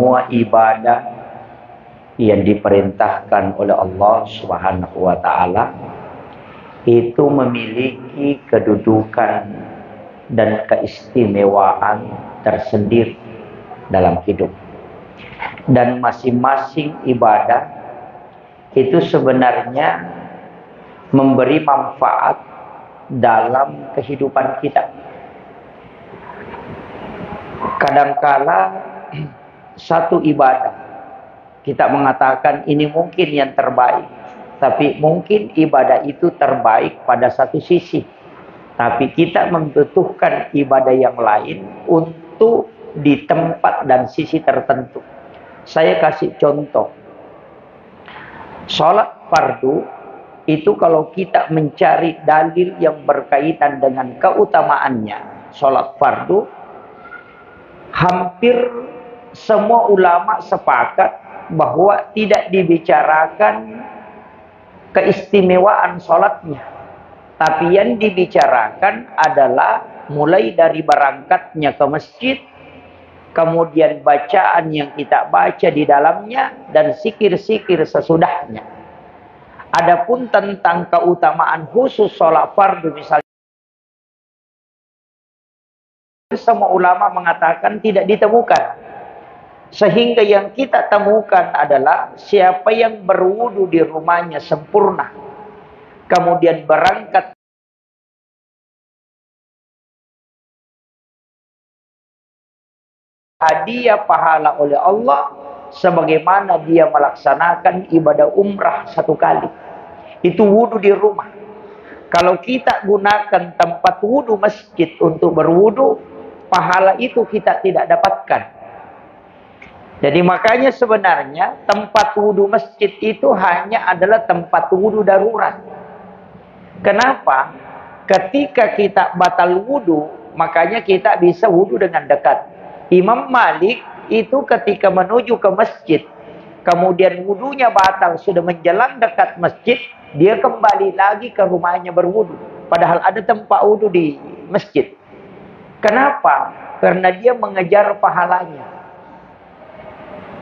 semua ibadah yang diperintahkan oleh Allah Subhanahu wa ta'ala itu memiliki kedudukan dan keistimewaan tersendiri dalam hidup. Dan masing-masing ibadah itu sebenarnya memberi manfaat dalam kehidupan kita. Kadangkala satu ibadah kita mengatakan ini mungkin yang terbaik, tapi mungkin ibadah itu terbaik pada satu sisi, tapi kita membutuhkan ibadah yang lain untuk di tempat dan sisi tertentu. Saya kasih contoh. Sholat fardu itu kalau kita mencari dalil yang berkaitan dengan keutamaannya, sholat fardu, hampir semua ulama sepakat bahwa tidak dibicarakan keistimewaan sholatnya, tapi yang dibicarakan adalah mulai dari berangkatnya ke masjid, kemudian bacaan yang kita baca di dalamnya, dan zikir-zikir sesudahnya. Adapun tentang keutamaan khusus sholat fardu misalnya, semua ulama mengatakan tidak ditemukan. Sehingga yang kita temukan adalah siapa yang berwudu di rumahnya sempurna, kemudian berangkat hadiah pahala oleh Allah sebagaimana dia melaksanakan ibadah umrah satu kali. Itu wudu di rumah. Kalau kita gunakan tempat wudu masjid untuk berwudu, pahala itu kita tidak dapatkan. Jadi makanya sebenarnya tempat wudu masjid itu hanya adalah tempat wudu darurat. Kenapa? Ketika kita batal wudu, makanya kita bisa wudu dengan dekat. Imam Malik itu ketika menuju ke masjid, kemudian wudunya batal, sudah menjelang dekat masjid, dia kembali lagi ke rumahnya berwudu. Padahal ada tempat wudu di masjid. Kenapa? Karena dia mengejar pahalanya.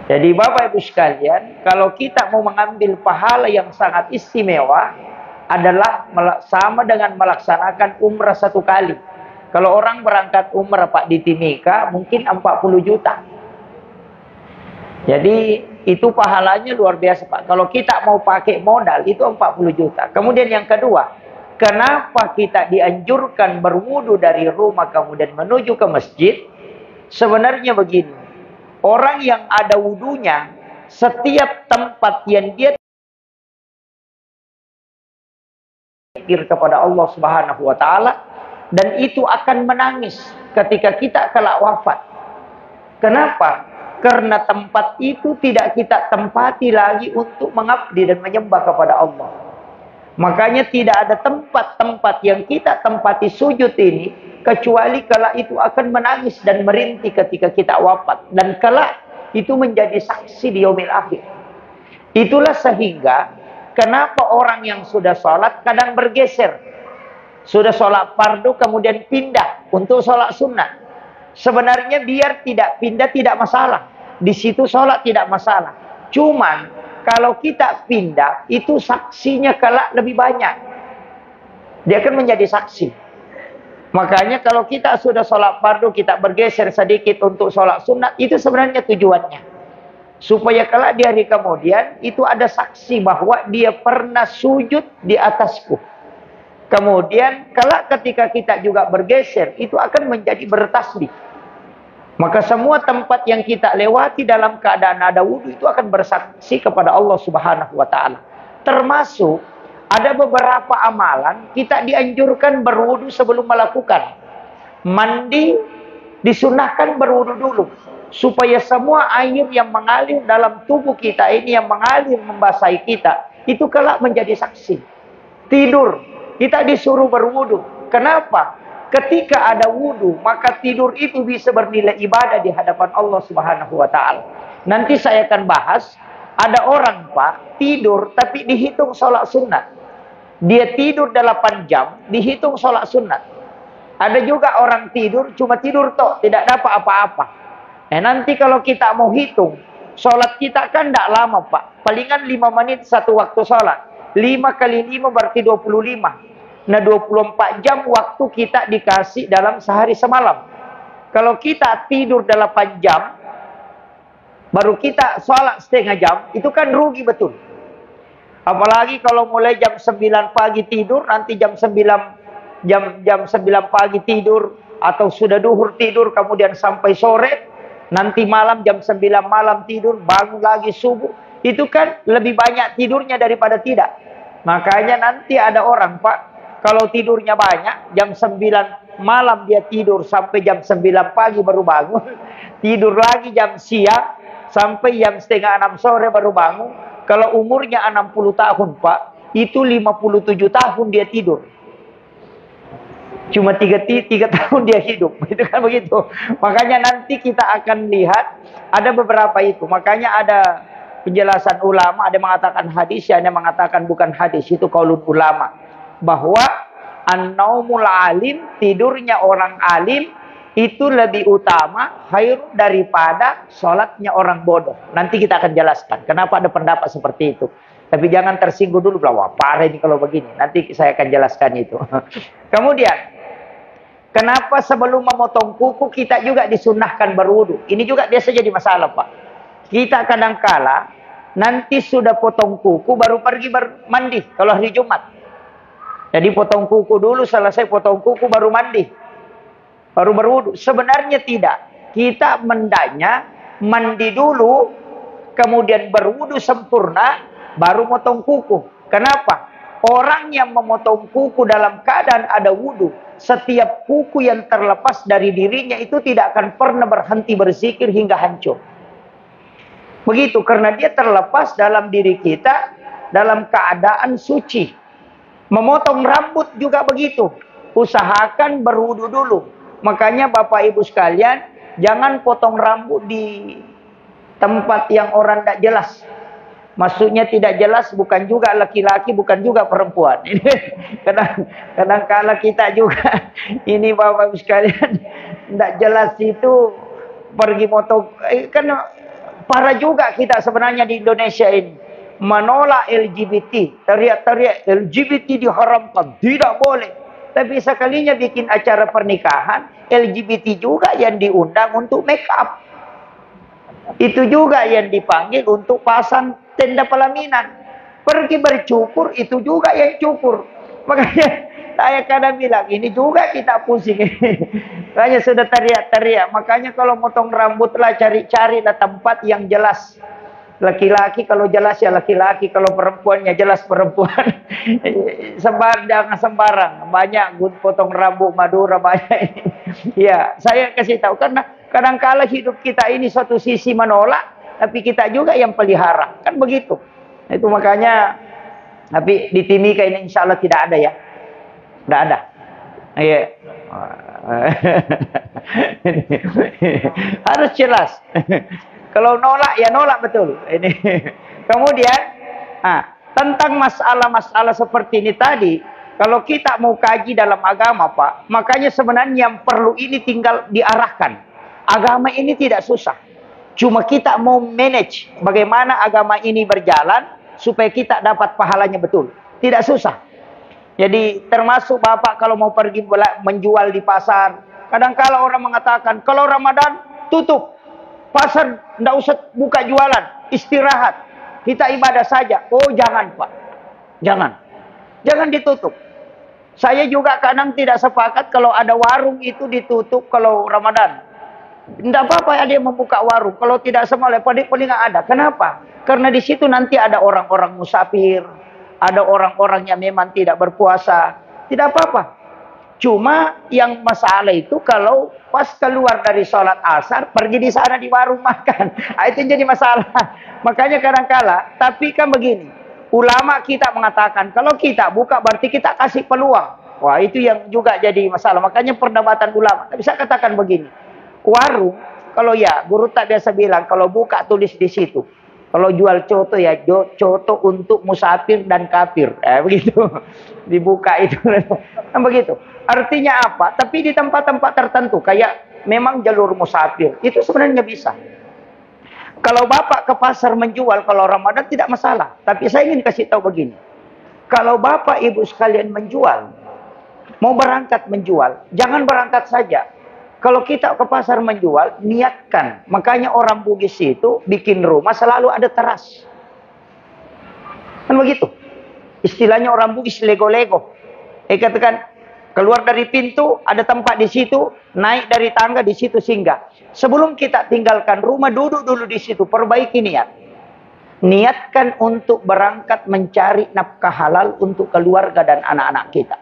Jadi Bapak Ibu sekalian, kalau kita mau mengambil pahala yang sangat istimewa, adalah sama dengan melaksanakan umrah satu kali. Kalau orang berangkat umrah Pak di Timika, mungkin 40 juta. Jadi itu pahalanya luar biasa Pak. Kalau kita mau pakai modal, itu 40 juta. Kemudian yang kedua, kenapa kita dianjurkan berwudu dari rumah kemudian menuju ke masjid? Sebenarnya begini. Orang yang ada wudunya, setiap tempat yang dia zikir kepada Allah Subhanahu wa ta'ala, dan itu akan menangis ketika kita kelak wafat. Kenapa? Karena tempat itu tidak kita tempati lagi untuk mengabdi dan menyembah kepada Allah. Makanya tidak ada tempat-tempat yang kita tempati sujud ini kecuali kala itu akan menangis dan merintih ketika kita wafat, dan kala itu menjadi saksi di yaumil akhir. Itulah sehingga kenapa orang yang sudah sholat kadang bergeser, sudah sholat fardu kemudian pindah untuk sholat sunnah. Sebenarnya biar tidak pindah tidak masalah, di situ sholat tidak masalah. Cuman kalau kita pindah itu saksinya kala lebih banyak, dia akan menjadi saksi. Makanya kalau kita sudah sholat fardu, kita bergeser sedikit untuk sholat sunnah, itu sebenarnya tujuannya. Supaya kalau di hari kemudian, itu ada saksi bahwa dia pernah sujud di atasku. Kemudian, kalau ketika kita juga bergeser, itu akan menjadi bertasbih. Maka semua tempat yang kita lewati dalam keadaan ada wudhu, itu akan bersaksi kepada Allah Subhanahu wa ta'ala. Termasuk ada beberapa amalan kita dianjurkan berwudu sebelum melakukan. Mandi disunahkan berwudu dulu, supaya semua air yang mengalir dalam tubuh kita ini, yang mengalir membasahi kita, itu kelak menjadi saksi. Tidur, kita disuruh berwudu. Kenapa? Ketika ada wudu, maka tidur itu bisa bernilai ibadah di hadapan Allah Subhanahu wa ta'ala. Nanti saya akan bahas, ada orang Pak tidur tapi dihitung sholat sunat. Dia tidur 8 jam, dihitung sholat sunat. Ada juga orang tidur, cuma tidur toh, tidak dapat apa-apa. Nanti kalau kita mau hitung, sholat kita kan tidak lama Pak. Palingan 5 menit satu waktu sholat. 5 kali 5 berarti 25. Nah 24 jam waktu kita dikasih dalam sehari semalam. Kalau kita tidur 8 jam, baru kita sholat setengah jam, itu kan rugi betul. Apalagi kalau mulai jam 9 pagi tidur, nanti jam 9 pagi tidur, atau sudah duhur tidur, kemudian sampai sore, nanti malam jam 9 malam tidur, bangun lagi subuh. Itu kan lebih banyak tidurnya daripada tidak. Makanya nanti ada orang Pak, kalau tidurnya banyak, jam 9 malam dia tidur sampai jam 9 pagi baru bangun. Tidur lagi jam siang, sampai jam setengah 6 sore baru bangun. Kalau umurnya 60 tahun Pak, itu 57 tahun dia tidur. Cuma 3 tahun dia hidup. Itu kan begitu. Makanya nanti kita akan lihat ada beberapa itu. Makanya ada penjelasan ulama, ada yang mengatakan hadis, ada yang mengatakan bukan hadis. Itu qaulul ulama. Bahwa an-naumul alim, tidurnya orang alim itu lebih utama khair daripada sholatnya orang bodoh. Nanti kita akan jelaskan kenapa ada pendapat seperti itu. Tapi jangan tersinggung dulu, wah parah ini kalau begini. Nanti saya akan jelaskan itu. Kemudian, kenapa sebelum memotong kuku kita juga disunnahkan berwudu? Ini juga biasa jadi masalah Pak. Kita kadangkala nanti sudah potong kuku baru pergi mandi kalau hari Jumat. Jadi potong kuku dulu, selesai potong kuku baru mandi, baru berwudu. Sebenarnya tidak. Kita mendanya mandi dulu, kemudian berwudu sempurna, baru motong kuku. Kenapa? Orang yang memotong kuku dalam keadaan ada wudu, setiap kuku yang terlepas dari dirinya itu tidak akan pernah berhenti berzikir hingga hancur. Begitu, karena dia terlepas dalam diri kita dalam keadaan suci. Memotong rambut juga begitu. Usahakan berwudu dulu. Makanya Bapak Ibu sekalian, jangan potong rambut di tempat yang orang tidak jelas. Maksudnya tidak jelas, bukan juga laki-laki, bukan juga perempuan. Kadang-kadang kita juga, ini Bapak Ibu sekalian, tidak jelas itu pergi motong. Kan parah juga kita sebenarnya di Indonesia ini. Menolak LGBT, teriak-teriak LGBT diharamkan, tidak boleh. Tapi sekalinya bikin acara pernikahan, LGBT juga yang diundang untuk make up. Itu juga yang dipanggil untuk pasang tenda pelaminan. Pergi bercukur, itu juga yang cukur. Makanya saya kadang bilang, ini juga kita pusing. Makanya sudah teriak-teriak. Makanya kalau motong rambut lah, cari-carilah tempat yang jelas. Laki-laki kalau jelas ya laki-laki, kalau perempuannya jelas perempuan. Jangan sembarang. Banyak potong rambut Madura banyak. Ya, saya kasih tahu karena kadang-kala hidup kita ini suatu sisi menolak, tapi kita juga yang pelihara. Kan begitu. Itu makanya, tapi di Timika ini insya Allah tidak ada ya. Tidak ada. Iya. Harus jelas. Kalau nolak, ya nolak betul. Ini. Kemudian, tentang masalah-masalah seperti ini tadi, kalau kita mau kaji dalam agama, Pak, makanya sebenarnya yang perlu ini tinggal diarahkan. Agama ini tidak susah. Cuma kita mau manage bagaimana agama ini berjalan, supaya kita dapat pahalanya betul. Tidak susah. Jadi, termasuk Bapak kalau mau pergi menjual di pasar, kadang-kala orang mengatakan, kalau Ramadan, tutup. Pasar tidak usah buka jualan, istirahat. Kita ibadah saja. Oh jangan Pak, jangan ditutup. Saya juga kadang tidak sepakat kalau ada warung itu ditutup kalau Ramadan. Tidak apa-apa ada yang membuka warung. Kalau tidak semua paling nggak ada. Kenapa? Karena di situ nanti ada orang-orang musafir, ada orang-orang yang memang tidak berpuasa. Tidak apa-apa. Cuma yang masalah itu kalau pas keluar dari sholat asar, pergi di sana di warung makan. Itu jadi masalah. Makanya kadang-kala, tapi kan begini. Ulama kita mengatakan, kalau kita buka berarti kita kasih peluang. Wah itu yang juga jadi masalah. Makanya perdebatan ulama. Bisa katakan begini. Warung, kalau ya, guru tak biasa bilang, kalau buka tulis di situ. Kalau jual coto ya, coto untuk musafir dan kafir. Begitu. Dibuka itu. Begitu. Artinya apa? Tapi di tempat-tempat tertentu. Kayak memang jalur musafir. Itu sebenarnya bisa. Kalau bapak ke pasar menjual, kalau Ramadan tidak masalah. Tapi saya ingin kasih tahu begini. Kalau bapak ibu sekalian menjual, mau berangkat menjual, jangan berangkat saja. Kalau kita ke pasar menjual, niatkan. Makanya orang Bugis itu bikin rumah selalu ada teras. Kan begitu. Istilahnya orang Bugis lego-lego. Katakan, keluar dari pintu, ada tempat di situ, naik dari tangga di situ singgah. Sebelum kita tinggalkan rumah, duduk dulu di situ, perbaiki niat. Niatkan untuk berangkat mencari nafkah halal untuk keluarga dan anak-anak kita.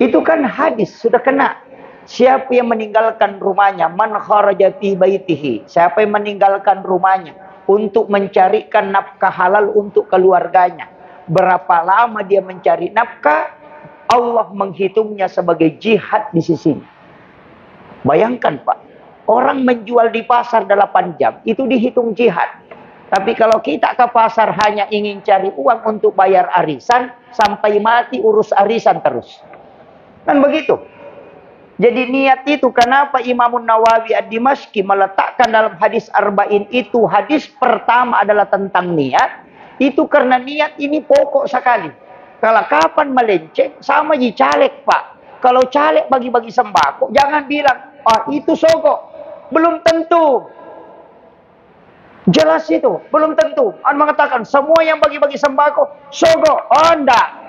Itu kan hadis, sudah kena. Siapa yang meninggalkan rumahnya, man kharaja fi baitihi, siapa yang meninggalkan rumahnya untuk mencarikan nafkah halal untuk keluarganya. Berapa lama dia mencari nafkah, Allah menghitungnya sebagai jihad di sisinya. Bayangkan Pak, orang menjual di pasar 8 jam, itu dihitung jihad. Tapi kalau kita ke pasar hanya ingin cari uang untuk bayar arisan, sampai mati urus arisan terus. Kan begitu. Jadi niat itu, kenapa Imam Nawawi Ad-Dimashqi meletakkan dalam hadis Arba'in itu, hadis pertama adalah tentang niat, itu karena niat ini pokok sekali. Kalau kapan melenceng, sama di caleg Pak. Kalau caleg bagi-bagi sembako, jangan bilang, itu sogok. Belum tentu. Jelas itu, belum tentu. Anda mengatakan, semua yang bagi-bagi sembako, sogok. Oh enggak.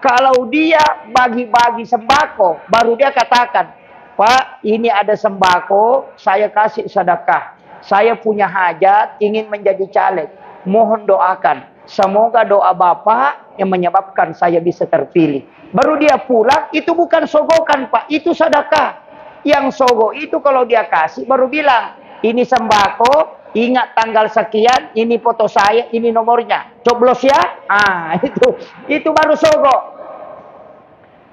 Kalau dia bagi-bagi sembako, baru dia katakan, Pak, ini ada sembako, saya kasih sedekah. Saya punya hajat, ingin menjadi caleg. Mohon doakan. Semoga doa Bapak yang menyebabkan saya bisa terpilih. Baru dia pulang, itu bukan sogokan Pak, itu sedekah. Yang sogok itu kalau dia kasih, baru bilang, ini sembako, ingat tanggal sekian, ini foto saya, ini nomornya. Coblos ya. Itu baru sogok.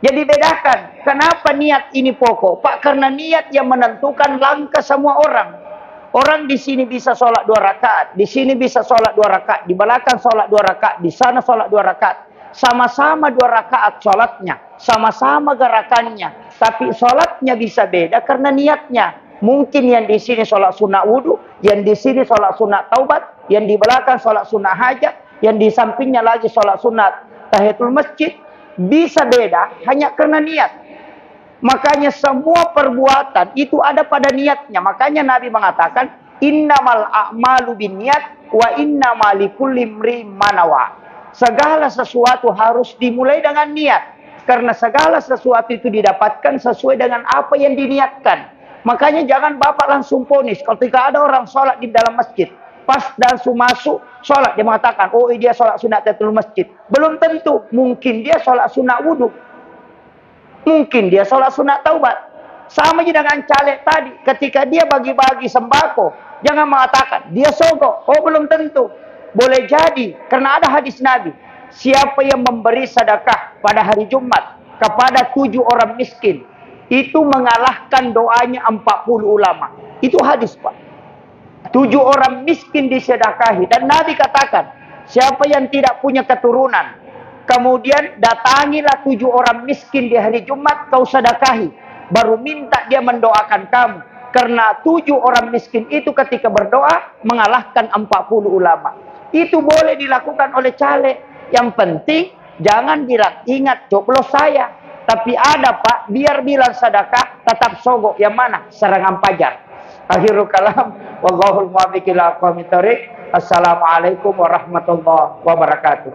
Jadi bedakan, kenapa niat ini pokok? Pak, karena niat yang menentukan langkah semua orang. Orang di sini bisa sholat 2 rakaat, di sini bisa sholat 2 rakaat, di belakang sholat 2 rakaat, di sana sholat 2 rakaat. Sama-sama 2 rakaat sholatnya, sama-sama gerakannya. Tapi sholatnya bisa beda karena niatnya. Mungkin yang di sini sholat sunnah wudhu, yang di sini sholat sunnah taubat, yang di belakang sholat sunnah hajat, yang di sampingnya lagi sholat sunnah tahiyatul masjid. Bisa beda hanya karena niat. Makanya semua perbuatan itu ada pada niatnya. Makanya Nabi mengatakan, innamal a'malu binniyat wa innamal likulli imri'in ma nawa. Segala sesuatu harus dimulai dengan niat. Karena segala sesuatu itu didapatkan sesuai dengan apa yang diniatkan. Makanya jangan Bapak langsung ponis. Ketika ada orang sholat di dalam masjid, pas langsung masuk sholat, dia mengatakan, oh dia sholat sunat tahiyatul masjid. Belum tentu. Mungkin dia sholat sunat wudhu. Mungkin dia sholat sunat taubat. Sama aja dengan caleg tadi. Ketika dia bagi-bagi sembako, jangan mengatakan dia sogok. Oh belum tentu. Boleh jadi. Karena ada hadis Nabi. Siapa yang memberi sedekah pada hari Jumat kepada 7 orang miskin, itu mengalahkan doanya 40 ulama. Itu hadis Pak. 7 orang miskin disedekahi. Dan Nabi katakan, siapa yang tidak punya keturunan, kemudian datangilah 7 orang miskin di hari Jumat, kau sedekahi. Baru minta dia mendoakan kamu. Karena 7 orang miskin itu ketika berdoa, mengalahkan 40 ulama. Itu boleh dilakukan oleh caleg. Yang penting, jangan bilang, ingat coblos saya. Tapi ada Pak, biar bilang sedekah, tetap sogok. Yang mana? Serangan pajar. Akhirul kalam, wallahul muwaffiq ila aqwamit thoriq. Assalamualaikum warahmatullahi wabarakatuh.